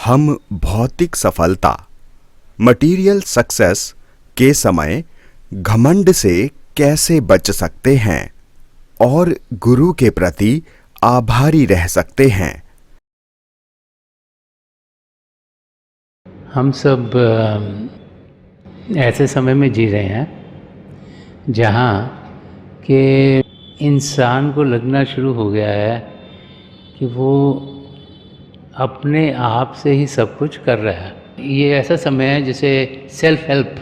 हम भौतिक सफलता मटीरियल सक्सेस के समय घमंड से कैसे बच सकते हैं और गुरु के प्रति आभारी रह सकते हैं। हम सब ऐसे समय में जी रहे हैं जहाँ कि इंसान को लगना शुरू हो गया है कि वो अपने आप से ही सब कुछ कर रहा है। ये ऐसा समय है जिसे सेल्फ हेल्प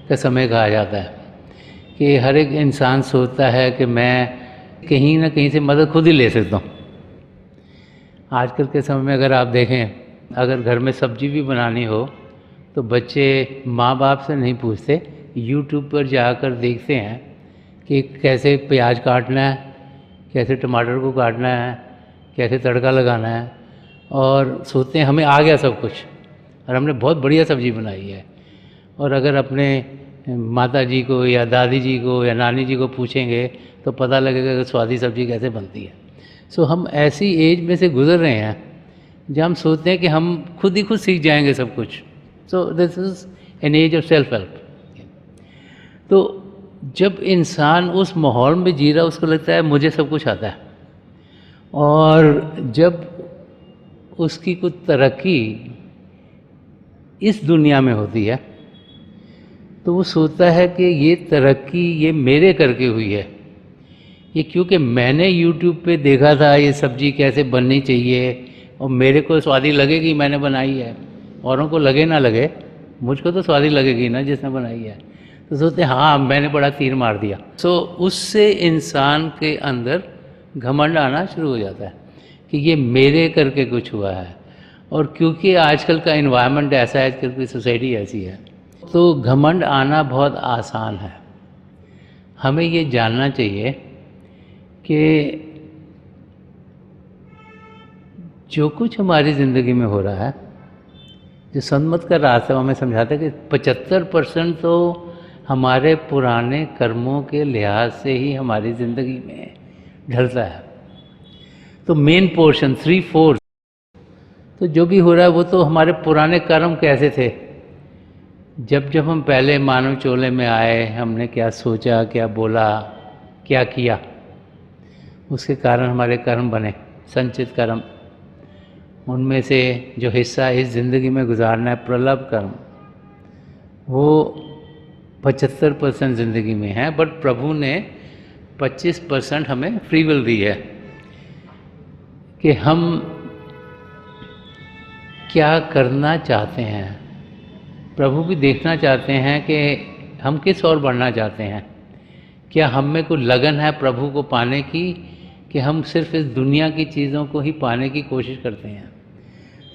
का समय कहा जाता है कि हर एक इंसान सोचता है कि मैं कहीं ना कहीं से मदद खुद ही ले सकता हूँ। आजकल के समय में अगर आप देखें, अगर घर में सब्जी भी बनानी हो तो बच्चे माँ बाप से नहीं पूछते, यूट्यूब पर जाकर देखते हैं कि कैसे प्याज काटना है, कैसे टमाटर को काटना है, कैसे तड़का लगाना है, और सोचते हैं हमें आ गया सब कुछ और हमने बहुत बढ़िया सब्ज़ी बनाई है। और अगर अपने माता जी को या दादी जी को या नानी जी को पूछेंगे तो पता लगेगा कि स्वादी सब्ज़ी कैसे बनती है। सो हम ऐसी एज में से गुज़र रहे हैं जहाँ हम सोचते हैं कि हम खुद ही खुद सीख जाएंगे सब कुछ। So this is an age of self help. तो जब इंसान उस माहौल में जी रहा, उसको लगता है मुझे सब कुछ आता है, और जब उसकी कुछ तरक्की इस दुनिया में होती है तो वो सोचता है कि ये तरक्की ये मेरे करके हुई है, ये क्योंकि मैंने YouTube पे देखा था ये सब्ज़ी कैसे बननी चाहिए और मेरे को स्वादी लगेगी, मैंने बनाई है। औरों को लगे ना लगे, मुझको तो स्वादी लगेगी ना जिसने बनाई है। तो सोचते हैं हाँ मैंने बड़ा तीर मार दिया। सो उससे इंसान के अंदर घमंड आना शुरू हो जाता है कि ये मेरे करके कुछ हुआ है। और क्योंकि आजकल का इन्वायरमेंट ऐसा है, आजकल की सोसाइटी ऐसी है, तो घमंड आना बहुत आसान है। हमें ये जानना चाहिए कि जो कुछ हमारी ज़िंदगी में हो रहा है, जो सन्मत का रास्ता हमें समझाता है कि 75% तो हमारे पुराने कर्मों के लिहाज से ही हमारी ज़िंदगी में ढलता है। तो मेन पोर्शन 3/4 तो जो भी हो रहा है वो तो हमारे पुराने कर्म कैसे थे। जब जब हम पहले मानव चोले में आए, हमने क्या सोचा, क्या बोला, क्या किया, उसके कारण हमारे कर्म बने, संचित कर्म। उनमें से जो हिस्सा इस ज़िंदगी में गुजारना है, प्रलभ कर्म, वो 75% ज़िंदगी में है। बट प्रभु ने 25% हमें फ्री विल दी है कि हम क्या करना चाहते हैं। प्रभु भी देखना चाहते हैं कि हम किस ओर बढ़ना चाहते हैं। क्या हम में कोई लगन है प्रभु को पाने की, कि हम सिर्फ इस दुनिया की चीज़ों को ही पाने की कोशिश करते हैं।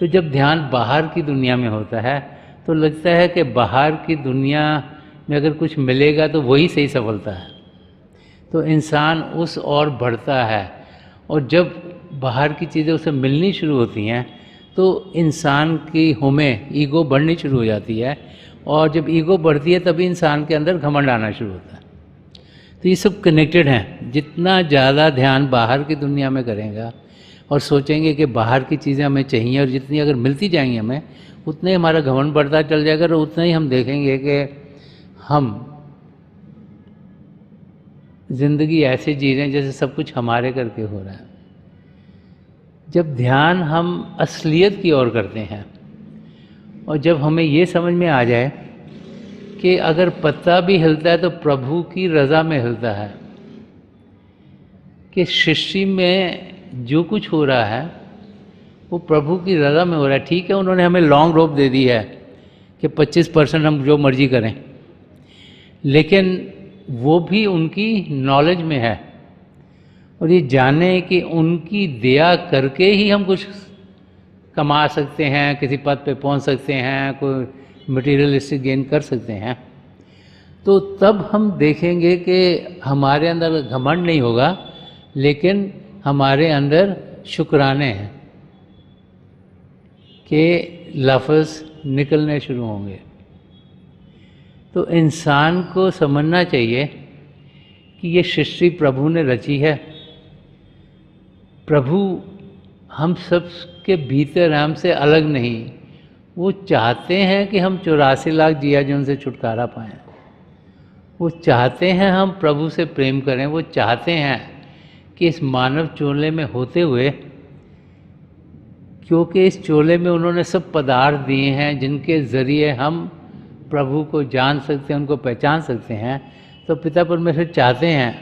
तो जब ध्यान बाहर की दुनिया में होता है तो लगता है कि बाहर की दुनिया में अगर कुछ मिलेगा तो वही सही सफलता है, तो इंसान उस ओर बढ़ता है। और जब बाहर की चीज़ें उसे मिलनी शुरू होती हैं तो इंसान की हमें ईगो बढ़नी शुरू हो जाती है, और जब ईगो बढ़ती है तभी इंसान के अंदर घमंड आना शुरू होता है। तो ये सब कनेक्टेड हैं। जितना ज़्यादा ध्यान बाहर की दुनिया में करेगा और सोचेंगे कि बाहर की चीज़ें हमें चाहिए, और जितनी अगर मिलती जाएंगी हमें, उतना ही हमारा घमंड बढ़ता चल जाएगा, और उतना ही हम देखेंगे कि हम ज़िंदगी ऐसे जी रहे हैं जैसे सब कुछ हमारे करके हो रहा है। जब ध्यान हम असलियत की ओर करते हैं, और जब हमें ये समझ में आ जाए कि अगर पत्ता भी हिलता है तो प्रभु की रज़ा में हिलता है, कि सृष्टि में जो कुछ हो रहा है वो प्रभु की रज़ा में हो रहा है। ठीक है, उन्होंने हमें लॉन्ग रोप दे दी है कि 25% हम जो मर्जी करें, लेकिन वो भी उनकी नॉलेज में है। और ये जाने कि उनकी दया करके ही हम कुछ कमा सकते हैं, किसी पद पे पहुंच सकते हैं, कोई मटेरियलिस्टिक गेन कर सकते हैं, तो तब हम देखेंगे कि हमारे अंदर घमंड नहीं होगा, लेकिन हमारे अंदर शुक्राने हैं कि लफ्ज़ निकलने शुरू होंगे। तो इंसान को समझना चाहिए कि ये सृष्टि प्रभु ने रची है। प्रभु हम सब के भीतर, हमसे अलग नहीं, वो चाहते हैं कि हम 84 लाख जियाजन से छुटकारा पाएं। वो चाहते हैं हम प्रभु से प्रेम करें। वो चाहते हैं कि इस मानव चोले में होते हुए, क्योंकि इस चोले में उन्होंने सब पदार्थ दिए हैं जिनके ज़रिए हम प्रभु को जान सकते हैं, उनको पहचान सकते हैं, तो पिता परमेश्वर चाहते हैं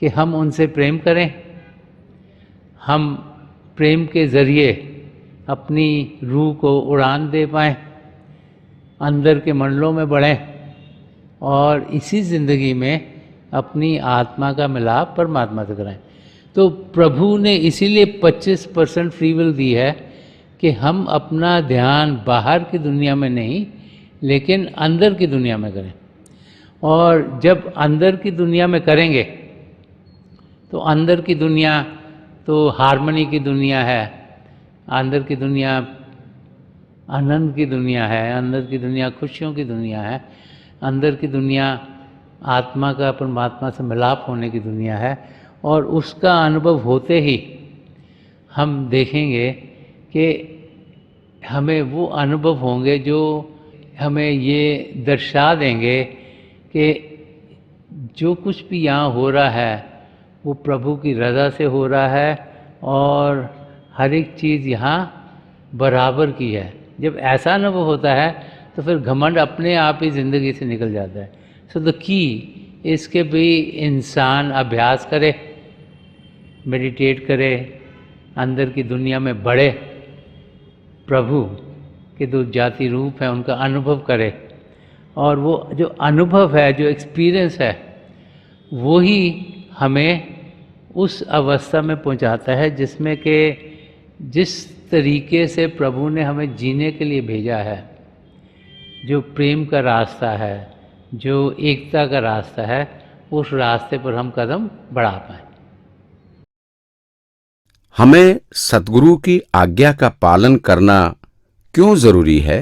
कि हम उनसे प्रेम करें, हम प्रेम के ज़रिए अपनी रूह को उड़ान दे पाएँ, अंदर के मंडलों में बढ़ें और इसी ज़िंदगी में अपनी आत्मा का मिलाप परमात्मा से कराएं। तो प्रभु ने इसीलिए 25% फ्री विल दी है कि हम अपना ध्यान बाहर की दुनिया में नहीं, लेकिन अंदर की दुनिया में करें। और जब अंदर की दुनिया में करेंगे तो अंदर की दुनिया तो हार्मनी की दुनिया है, अंदर की दुनिया आनंद की दुनिया है, अंदर की दुनिया खुशियों की दुनिया है, अंदर की दुनिया आत्मा का परमात्मा से मिलाप होने की दुनिया है। और उसका अनुभव होते ही हम देखेंगे कि हमें वो अनुभव होंगे जो हमें ये दर्शा देंगे कि जो कुछ भी यहाँ हो रहा है वो प्रभु की रज़ा से हो रहा है और हर एक चीज़ यहाँ बराबर की है। जब ऐसा अनुभव होता है तो फिर घमंड अपने आप ही ज़िंदगी से निकल जाता है। सो द की इसके भी इंसान अभ्यास करे, मेडिटेट करे, अंदर की दुनिया में बढ़े, प्रभु के जो जाति रूप है उनका अनुभव करे, और वो जो अनुभव है, जो एक्सपीरियंस है, वो ही हमें उस अवस्था में पहुंचाता है जिसमें कि जिस तरीके से प्रभु ने हमें जीने के लिए भेजा है, जो प्रेम का रास्ता है, जो एकता का रास्ता है, उस रास्ते पर हम कदम बढ़ा पाएं। हमें सद्गुरु की आज्ञा का पालन करना क्यों जरूरी है?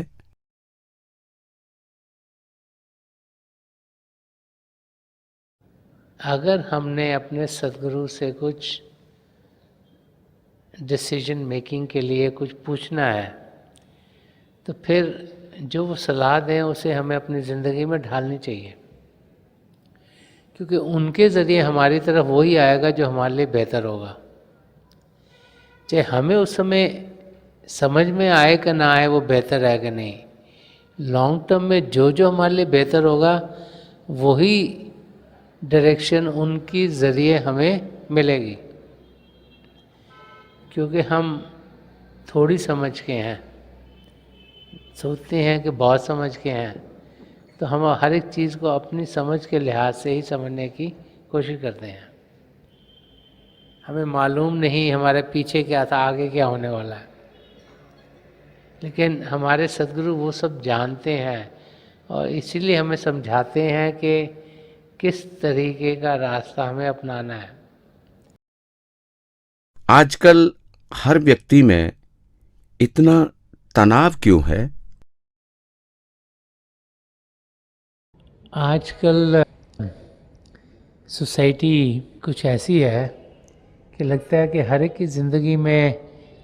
अगर हमने अपने सद्गुरु से कुछ डिसीजन मेकिंग के लिए कुछ पूछना है तो फिर जो वो सलाह दें उसे हमें अपनी ज़िंदगी में ढालनी चाहिए, क्योंकि उनके ज़रिए हमारी तरफ वही आएगा जो हमारे लिए बेहतर होगा। चाहे हमें उस समय समझ में आए कि ना आए वो बेहतर है कि नहीं, लॉन्ग टर्म में जो जो हमारे लिए बेहतर होगा वही डायरेक्शन उनकी ज़रिए हमें मिलेगी। क्योंकि हम थोड़ी समझ के हैं, सोचते हैं कि बहुत समझ के हैं, तो हम हर एक चीज़ को अपनी समझ के लिहाज से ही समझने की कोशिश करते हैं। हमें मालूम नहीं हमारे पीछे क्या था, आगे क्या होने वाला है, लेकिन हमारे सद्गुरु वो सब जानते हैं और इसीलिए हमें समझाते हैं कि किस तरीके का रास्ता हमें अपनाना है। आजकल हर व्यक्ति में इतना तनाव क्यों है? आजकल सोसाइटी कुछ ऐसी है कि लगता है कि हर एक की ज़िंदगी में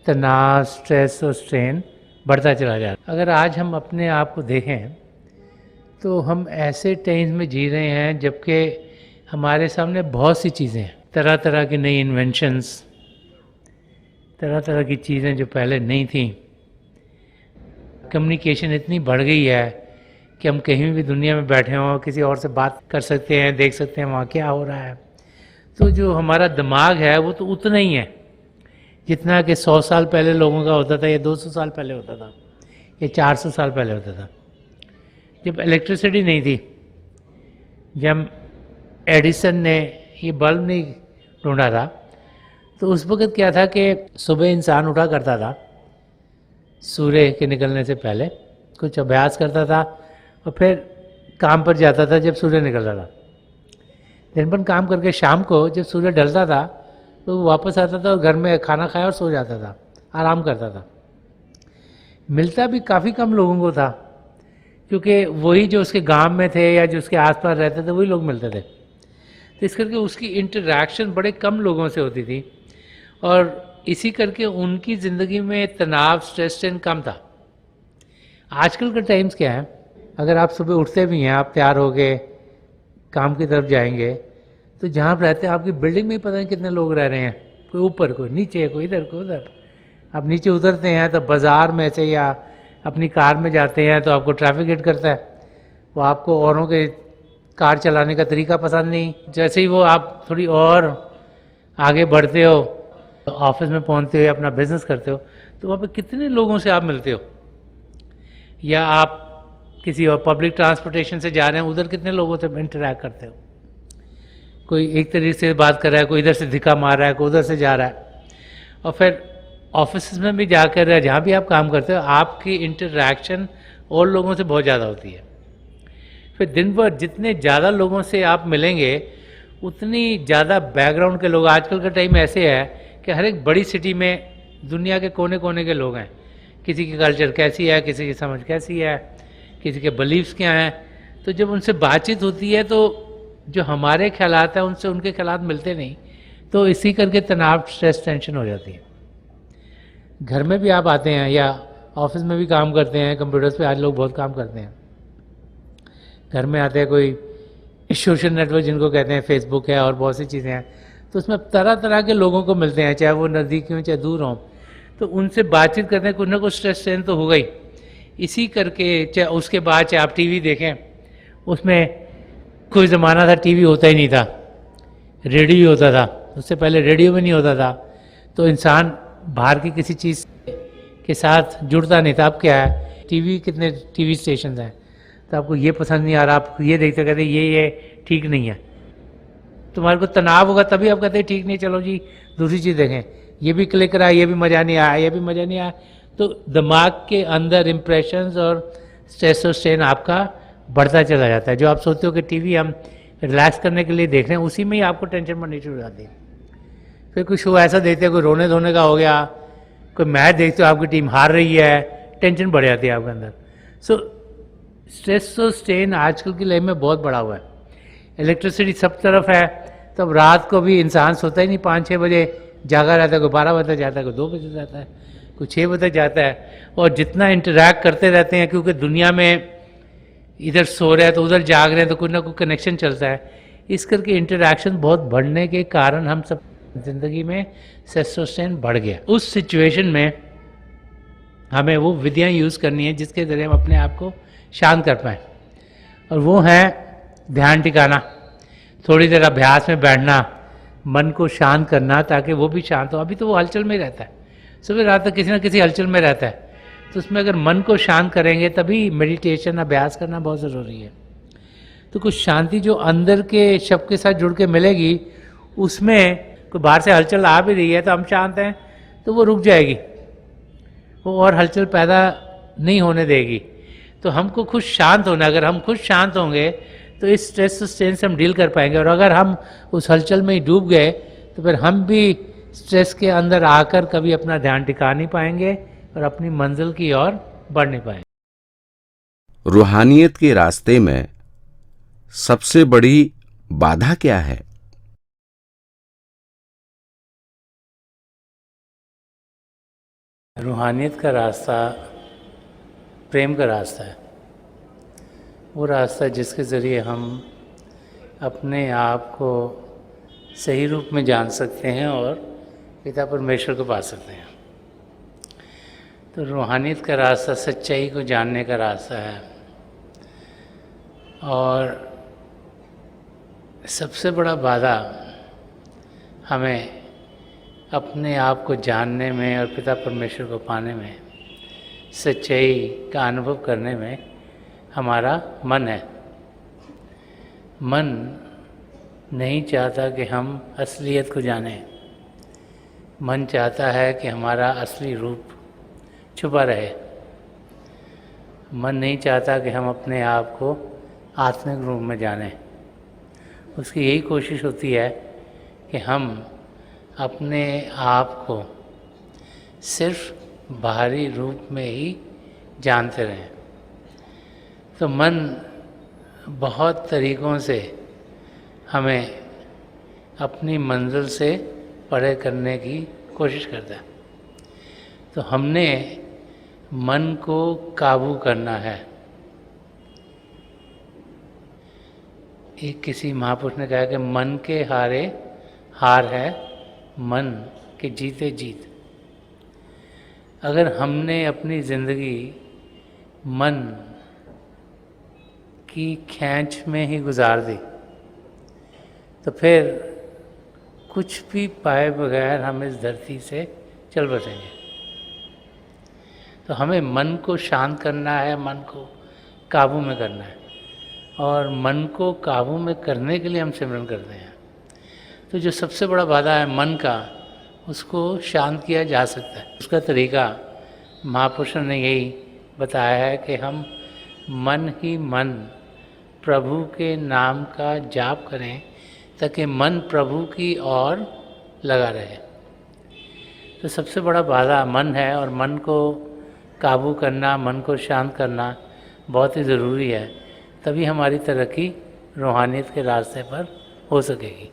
तनाव, स्ट्रेस और स्ट्रेन बढ़ता चला जाता है। अगर आज हम अपने आप को देखें तो हम ऐसे टाइम्स में जी रहे हैं जबकि हमारे सामने बहुत सी चीज़ें हैं, तरह तरह की नई इन्वेंशंस, तरह तरह की चीज़ें जो पहले नहीं थी। कम्युनिकेशन इतनी बढ़ गई है कि हम कहीं भी दुनिया में बैठे हों किसी और से बात कर सकते हैं, देख सकते हैं वहाँ क्या हो रहा है। तो जो हमारा दिमाग है वो तो उतना ही है जितना कि 100 साल पहले लोगों का होता था, या 200 साल पहले होता था, या 400 साल पहले होता था। जब इलेक्ट्रिसिटी नहीं थी, जब एडिसन ने ये बल्ब नहीं ढूंढा था, तो उस वक्त क्या था कि सुबह इंसान उठा करता था सूर्य के निकलने से पहले, कुछ अभ्यास करता था और फिर काम पर जाता था जब सूर्य निकलता था। दिन भर काम करके शाम को जब सूर्य ढलता था तो वो वापस आता था और घर में खाना खाया और सो जाता था, आराम करता था। मिलता भी काफ़ी कम लोगों को था, क्योंकि वही जो उसके गांव में थे या जो उसके आसपास रहते थे वही लोग मिलते थे। तो इस करके उसकी इंटरेक्शन बड़े कम लोगों से होती थी और इसी करके उनकी ज़िंदगी में तनाव, स्ट्रेस, स्ट्रेन कम था। आजकल का टाइम्स क्या है, अगर आप सुबह उठते भी हैं, आप तैयार हो गए काम की तरफ जाएंगे, तो जहाँ आप रहते हैं आपकी बिल्डिंग में ही पता नहीं कितने लोग रह रहे हैं, कोई ऊपर कोई नीचे कोई इधर कोई उधर। आप नीचे उतरते हैं तो बाज़ार में से या अपनी कार में जाते हैं तो आपको ट्रैफिक हिट करता है, वो आपको औरों के कार चलाने का तरीका पसंद नहीं। जैसे ही वो आप थोड़ी और आगे बढ़ते हो, ऑफिस में पहुंचते हो, अपना बिजनेस करते हो, तो वहाँ पे कितने लोगों से आप मिलते हो, या आप किसी और पब्लिक ट्रांसपोर्टेशन से जा रहे हैं, उधर कितने लोगों से इंटरेक्ट करते हो। कोई एक तरीके से बात कर रहा है, कोई इधर से धिक्का मार रहा है, कोई उधर से जा रहा है। और फिर ऑफिस में भी जाकर जहाँ भी आप काम करते हो, आपकी इंटरेक्शन और लोगों से बहुत ज़्यादा होती है। फिर दिन भर जितने ज़्यादा लोगों से आप मिलेंगे, उतनी ज़्यादा बैकग्राउंड के लोग, आजकल का टाइम ऐसे है कि हर एक बड़ी सिटी में दुनिया के कोने कोने के लोग हैं। किसी की कल्चर कैसी है, किसी की समझ कैसी है, किसी के बिलीव्स क्या हैं। तो जब उनसे बातचीत होती है तो जो हमारे ख्यालात हैं उनसे उनके ख्यालात मिलते नहीं, तो इसी करके तनाव, स्ट्रेस, टेंशन हो जाती है। घर में भी आप आते हैं या ऑफिस में भी काम करते हैं, कंप्यूटर्स पे आज लोग बहुत काम करते हैं। घर में आते हैं, कोई सोशल नेटवर्क जिनको कहते हैं, फेसबुक है और बहुत सी चीज़ें हैं, तो उसमें तरह तरह के लोगों को मिलते हैं, चाहे वो नज़दीक हों चाहे दूर हों। तो उनसे बातचीत करते हैं, कुछ ना कुछ स्ट्रेस स्ट्रेन तो हो गई। इसी करके चाहे उसके बाद चाहे आप टीवी देखें, उसमें कोई ज़माना था टीवी होता ही नहीं था, रेडियो ही होता था। उससे पहले रेडियो भी नहीं होता था, तो इंसान बाहर की किसी चीज़ के साथ जुड़ता नहीं था। अब क्या है, टीवी, कितने टीवी स्टेशन हैं, तो आपको ये पसंद नहीं आ रहा, आप ये देखते कहते ये ठीक नहीं है। तुम्हारे को तनाव होगा तभी आप कहते हैं ठीक नहीं, चलो जी दूसरी चीज़ देखें, ये भी क्लिक रहा, ये भी मज़ा नहीं आया, ये भी मज़ा नहीं आया। तो दिमाग के अंदर इम्प्रेशंस और स्ट्रेस और स्ट्रेन आपका बढ़ता चला जाता है। जो आप सोचते हो कि टीवी हम रिलैक्स करने के लिए देख रहे हैं, उसी में ही आपको टेंशन बढ़नी शुरू हो जाती है। फिर कोई शो ऐसा देखते हैं, कोई रोने धोने का हो गया, कोई मैच देखते हो आपकी टीम हार रही है, टेंशन बढ़ जाती है आपके अंदर। सो स्ट्रेस और स्ट्रेन आजकल की लाइफ में बहुत बड़ा हुआ है। इलेक्ट्रिसिटी सब तरफ है, तो अब रात को भी इंसान सोता ही नहीं, 5-6 बजे जागा रहता है, कोई 12 बजे जाता है, कोई 2 बजे जाता है, कोई 6 बजे जाता है। और जितना इंटरैक्ट करते रहते हैं, क्योंकि दुनिया में इधर सो रहे हैं तो उधर जाग रहे हैं, तो कुछ ना कुछ कनेक्शन चलता है। इस करके इंटरैक्शन बहुत बढ़ने के कारण हम सब ज़िंदगी में स्ट्रेस और स्ट्रेन बढ़ गया। उस सिचुएशन में हमें वो विधियाँ यूज़ करनी है जिसके ज़रिए हम अपने आप को शांत कर पाएँ, और वो है ध्यान टिकाना, थोड़ी देर अभ्यास में बैठना, मन को शांत करना, ताकि वो भी शांत हो। अभी तो वो हलचल में रहता है, सुबह रात तक किसी ना किसी हलचल में रहता है, तो उसमें अगर मन को शांत करेंगे तभी मेडिटेशन, अभ्यास करना बहुत ज़रूरी है। तो कुछ शांति जो अंदर के शब्द के साथ जुड़ के मिलेगी, उसमें कोई बाहर से हलचल आ भी रही है तो हम शांत हैं तो वो रुक जाएगी, वो और हलचल पैदा नहीं होने देगी। तो हमको खुद शांत होना, अगर हम खुद शांत होंगे तो इस स्ट्रेस स्ट्रेन से हम डील कर पाएंगे। और अगर हम उस हलचल में ही डूब गए तो फिर हम भी स्ट्रेस के अंदर आकर कभी अपना ध्यान टिका नहीं पाएंगे और अपनी मंजिल की ओर बढ़ नहीं पाएंगे। रूहानियत के रास्ते में सबसे बड़ी बाधा क्या है? रूहानियत का रास्ता प्रेम का रास्ता है, वो रास्ता जिसके ज़रिए हम अपने आप को सही रूप में जान सकते हैं और पिता परमेश्वर को पा सकते हैं। तो रूहानियत का रास्ता सच्चाई को जानने का रास्ता है, और सबसे बड़ा बाधा हमें अपने आप को जानने में और पिता परमेश्वर को पाने में, सच्चाई का अनुभव करने में हमारा मन है। मन नहीं चाहता कि हम असलियत को जानें, मन चाहता है कि हमारा असली रूप छुपा रहे। मन नहीं चाहता कि हम अपने आप को आत्मिक रूप में जानें। उसकी यही कोशिश होती है कि हम अपने आप को सिर्फ बाहरी रूप में ही जानते रहें। तो मन बहुत तरीक़ों से हमें अपनी मंजिल से परे करने की कोशिश करता है। तो हमने मन को काबू करना है। एक किसी महापुरुष ने कहा कि मन के हारे हार है, मन के जीते जीत। अगर हमने अपनी ज़िंदगी मन की खींच में ही गुजार दी तो फिर कुछ भी पाए बगैर हम इस धरती से चल बसेंगे। तो हमें मन को शांत करना है, मन को काबू में करना है, और मन को काबू में करने के लिए हम सिमरन करते हैं। तो जो सबसे बड़ा बाधा है मन का, उसको शांत किया जा सकता है। उसका तरीका महापुरुषों ने यही बताया है कि हम मन ही मन प्रभु के नाम का जाप करें ताकि मन प्रभु की ओर लगा रहे। तो सबसे बड़ा बाधा मन है, और मन को काबू करना, मन को शांत करना बहुत ही ज़रूरी है। तभी हमारी तरक्की रूहानियत के रास्ते पर हो सकेगी।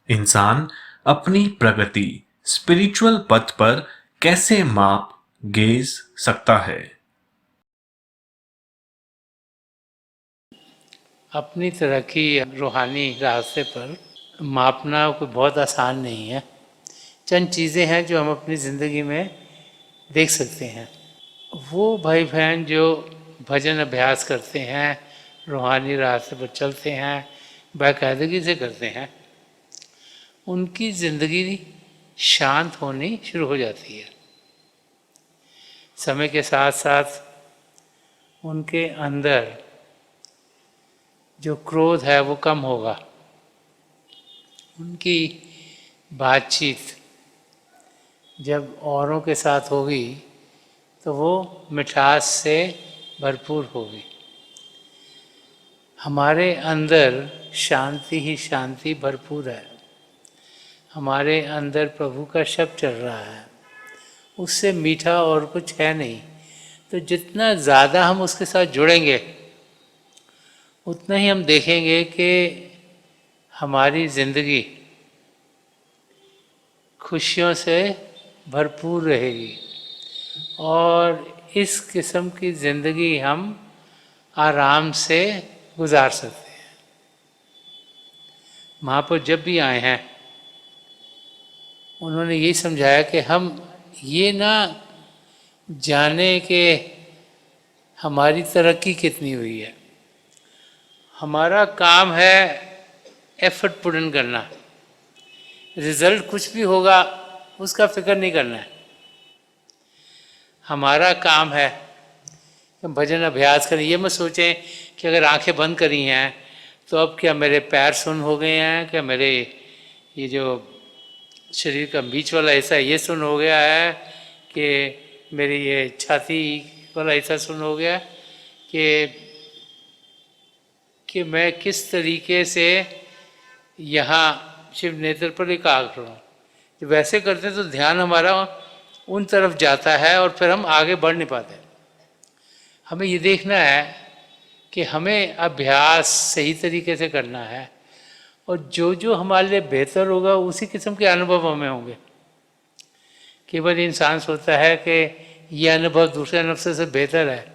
इंसान अपनी प्रगति स्पिरिचुअल पथ पर कैसे माप गेज सकता है? अपनी तरक्की रूहानी रास्ते पर मापना कोई बहुत आसान नहीं है। चंद चीज़ें हैं जो हम अपनी ज़िंदगी में देख सकते हैं। वो भाई बहन जो भजन अभ्यास करते हैं, रूहानी रास्ते पर चलते हैं, बाकायदगी से करते हैं, उनकी ज़िंदगी शांत होनी शुरू हो जाती है। समय के साथ साथ उनके अंदर जो क्रोध है वो कम होगा। उनकी बातचीत जब औरों के साथ होगी तो वो मिठास से भरपूर होगी। हमारे अंदर शांति ही शांति भरपूर है। हमारे अंदर प्रभु का शब्द चल रहा है, उससे मीठा और कुछ है नहीं। तो जितना ज़्यादा हम उसके साथ जुड़ेंगे उतना ही हम देखेंगे कि हमारी ज़िंदगी खुशियों से भरपूर रहेगी, और इस किस्म की ज़िंदगी हम आराम से गुजार सकते हैं। महापुरुष जब भी आए हैं उन्होंने यही समझाया कि हम ये ना जाने कि हमारी तरक्की कितनी हुई है। हमारा काम है एफर्ट पुट इन करना, रिजल्ट कुछ भी होगा उसका फिक्र नहीं करना है। हमारा काम है कि भजन अभ्यास करें। ये मत सोचें कि अगर आंखें बंद करी हैं तो अब क्या मेरे पैर सुन्न हो गए हैं, क्या मेरे ये जो शरीर का बीच वाला हिस्सा ये सुन्न हो गया है, कि मेरी ये छाती वाला हिस्सा सुन्न हो गया, कि मैं किस तरीके से यहाँ शिव नेत्र पर एकाग्र हूँ। जब वैसे करते हैं तो ध्यान हमारा उन तरफ जाता है और फिर हम आगे बढ़ नहीं पाते। हमें ये देखना है कि हमें अभ्यास सही तरीके से करना है, और जो जो हमारे लिए बेहतर होगा उसी किस्म के अनुभव हमें होंगे। केवल इंसान सोचता है कि यह अनुभव दूसरे अनुभव से बेहतर है,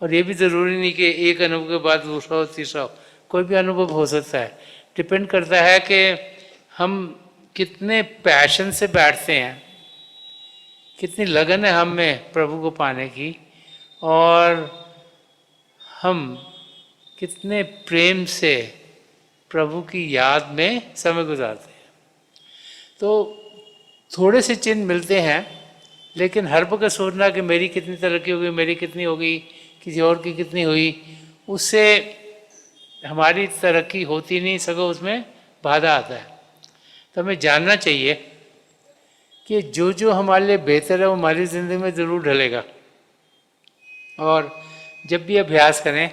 और ये भी ज़रूरी नहीं कि एक अनुभव के बाद दूसरा हो तीसरा हो, कोई भी अनुभव हो सकता है। डिपेंड करता है कि हम कितने पैशन से बैठते हैं, कितनी लगन है हम में प्रभु को पाने की, और हम कितने प्रेम से प्रभु की याद में समय गुजारते हैं। तो थोड़े से चिन्ह मिलते हैं, लेकिन हर वक्त सोचना कि मेरी कितनी तरक्की होगी, मेरी कितनी होगी, किसी और की कितनी हुई, उससे हमारी तरक्की होती नहीं, सगों उसमें बाधा आता है। तो हमें जानना चाहिए कि जो जो हमारे लिए बेहतर है वो हमारी ज़िंदगी में ज़रूर ढलेगा। और जब भी अभ्यास करें,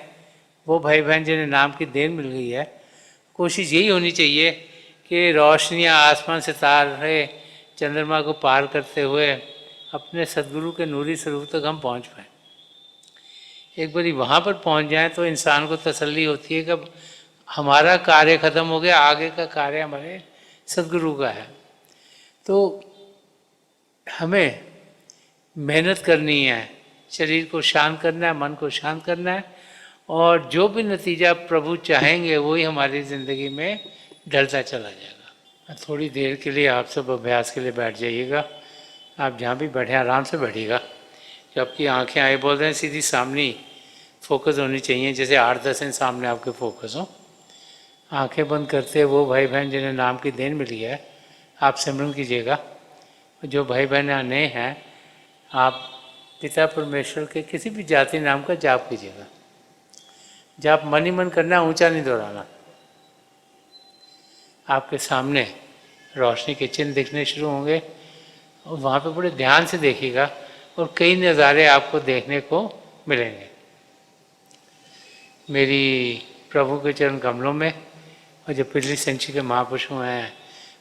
वो भाई बहन जिन्हें नाम की देन मिल गई है, कोशिश यही होनी चाहिए कि रोशनियाँ आसमान से तारे चंद्रमा को पार करते हुए अपने सद्गुरु के नूरी स्वरूप तक हम पहुँच पाएँ। एक बारी वहाँ पर पहुँच जाएं तो इंसान को तसल्ली होती है कि हमारा कार्य ख़त्म हो गया, आगे का कार्य हमारे सद्गुरु का है। तो हमें मेहनत करनी है, शरीर को शांत करना है, मन को शांत करना है, और जो भी नतीजा प्रभु चाहेंगे वही हमारी ज़िंदगी में ढलता चला जाएगा। थोड़ी देर के लिए आप सब अभ्यास के लिए बैठ जाइएगा। आप जहाँ भी बैठे आराम से बैठिएगा। जो आपकी आंखें आए बोल रहे हैं सीधी सामने फोकस होनी चाहिए, जैसे 8-10 इंच सामने आपके फोकस हो। आंखें बंद करते वो भाई बहन जिन्हें नाम की देन मिली है, आप सिमरन कीजिएगा। जो भाई बहन यहाँ नए हैं, आप पिता परमेश्वर के किसी भी जाति नाम का जाप कीजिएगा। जाप मन ही मन करना, ऊंचा नहीं दोहराना। आपके सामने रोशनी के चिन्ह दिखने शुरू होंगे और वहाँ पे बड़े ध्यान से देखिएगा और कई नज़ारे आपको देखने को मिलेंगे। मेरी प्रभु के चरण कमलों में, और जो पिछली सेंचुरी के महापुरुष हैं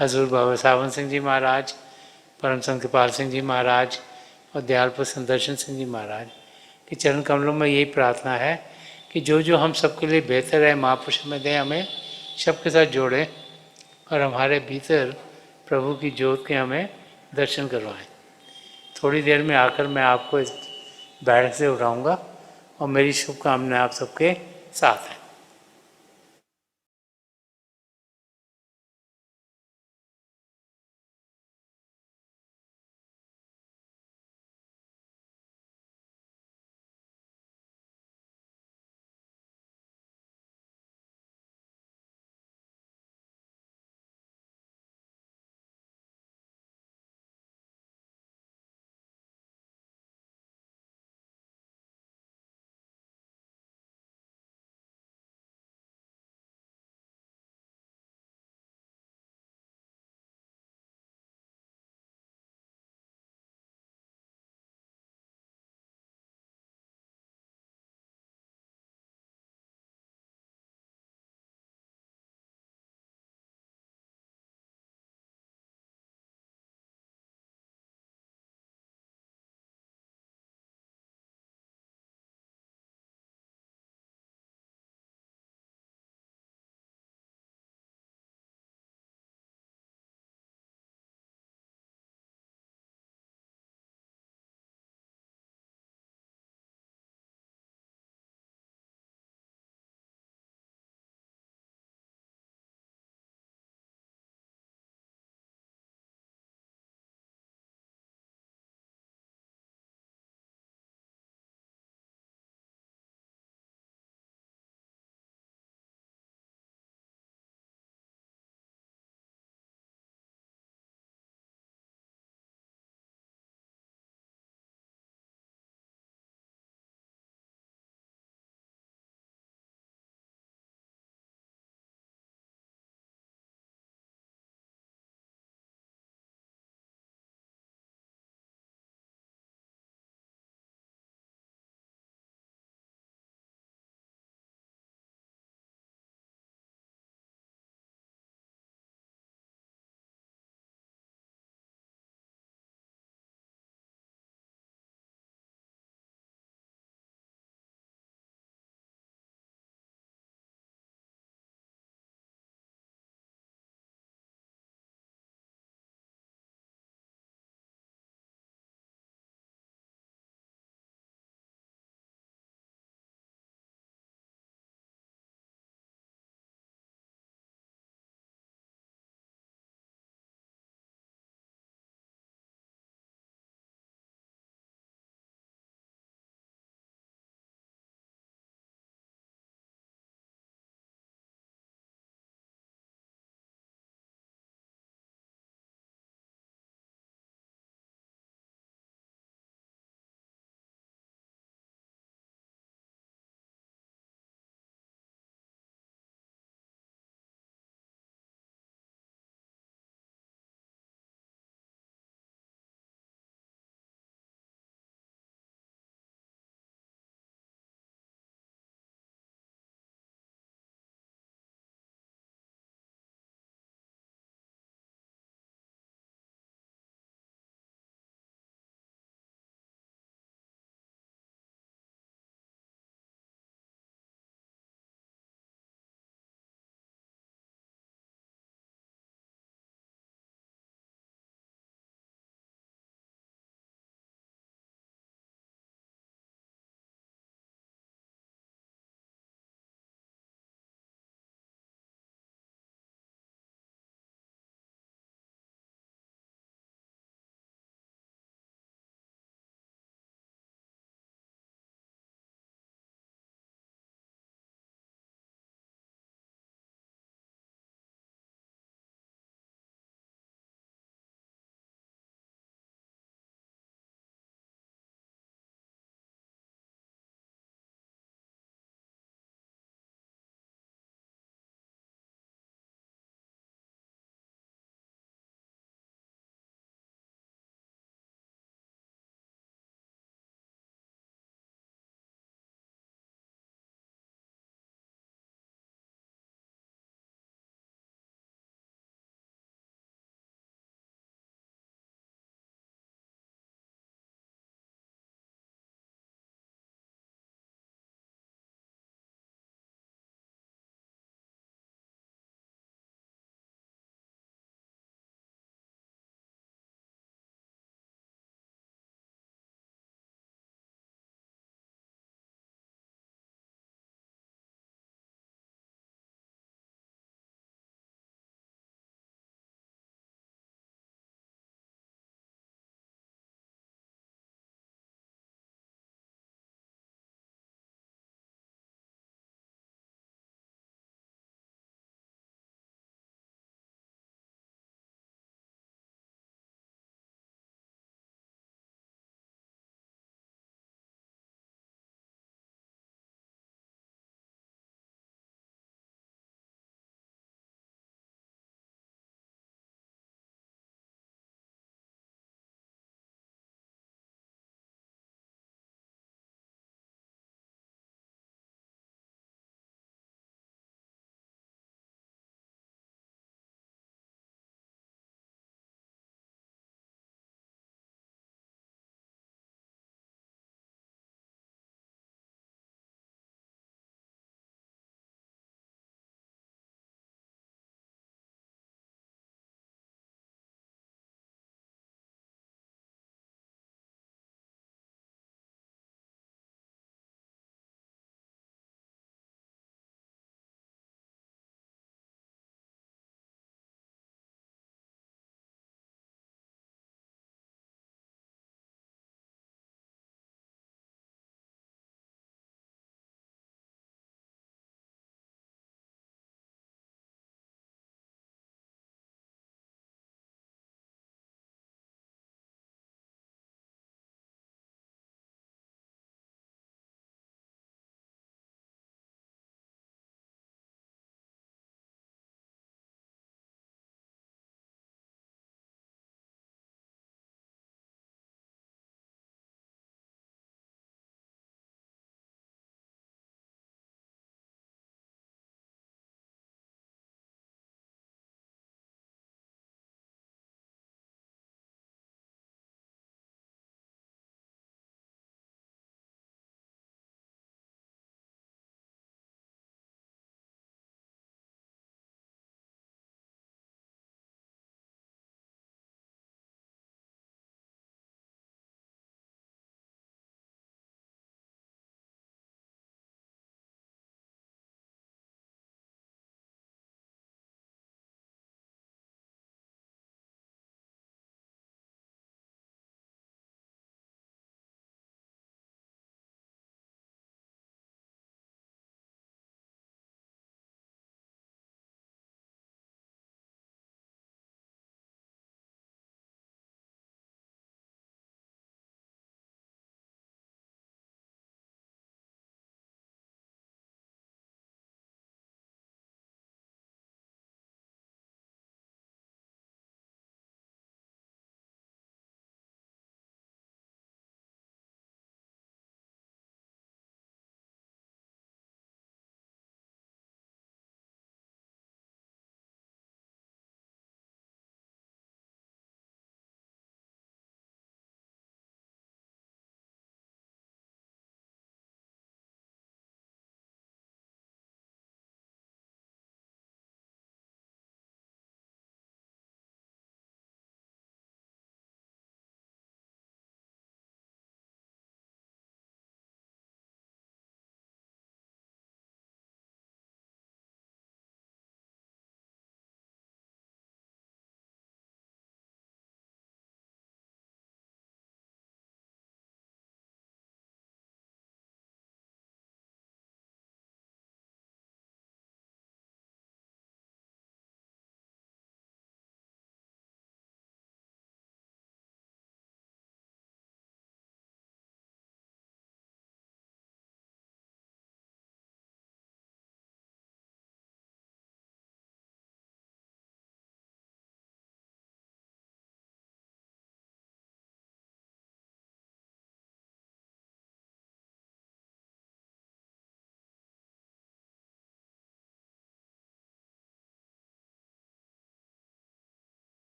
हजूर बाबा सावन सिंह जी महाराज, परम संत कृपाल सिंह जी महाराज और दयालपुर सुदर्शन सिंह जी महाराज के चरण कमलों में यही प्रार्थना है कि जो जो हम सबके लिए बेहतर है महापुरुष में दें, हमें सबके साथ जोड़ें और हमारे भीतर प्रभु की ज्योत के हमें दर्शन करवाएं। थोड़ी देर में आकर मैं आपको इस बैठक से उठाऊंगा और मेरी शुभकामनाएं आप सबके साथ हैं।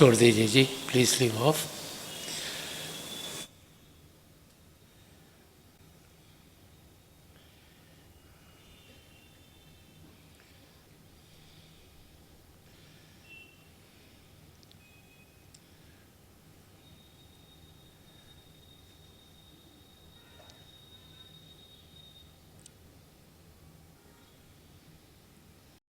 छोड़ दीजिए जी, प्लीज़ लीव ऑफ।